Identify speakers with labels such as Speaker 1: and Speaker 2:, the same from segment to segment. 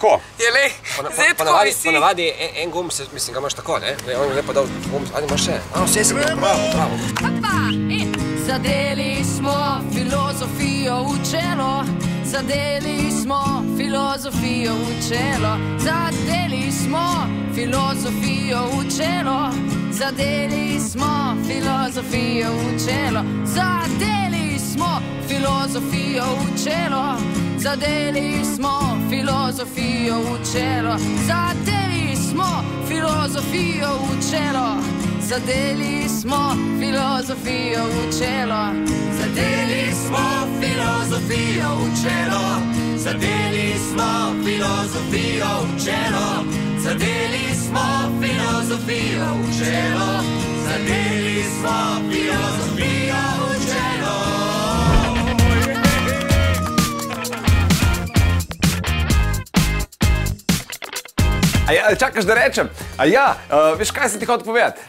Speaker 1: tako.
Speaker 2: Je le, zdaj tako visi.
Speaker 3: Ponavadi en gumb, mislim, ga imaš tako, ne? On je lepo dal gumb, ali imaš še? Vse si ga, bravo.
Speaker 4: Zadeli smo filozofijo v čelo, zadeli smo filozofijo v čelo, zadeli smo filozofijo v čelo, zadeli smo filozofijo v čelo, zadeli smo filozofijo v čelo, zadeli smo filozofijo v čelo, zadeli smo filozofijo v čelo, zadeli smo filozofijo v čelo, zadeli smo filozofijo v čelo, zadeli smo filozofijo v čelo, zadeli smo filozofijo v čelo, zadeli smo filozofijo v čelo.
Speaker 1: Čakaš, da rečem? Veš, kaj sem ti hotel povedati?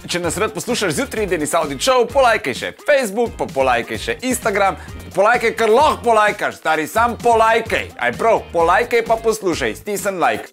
Speaker 1: Če nas rad poslušaš zjutraj, Denis Audić Show, polajkaj še Facebook, pa polajkaj še Instagram, polajkaj, kar lahko polajkaš, stari, sam polajkaj. Aj prav, polajkaj pa poslušaj, stisni like.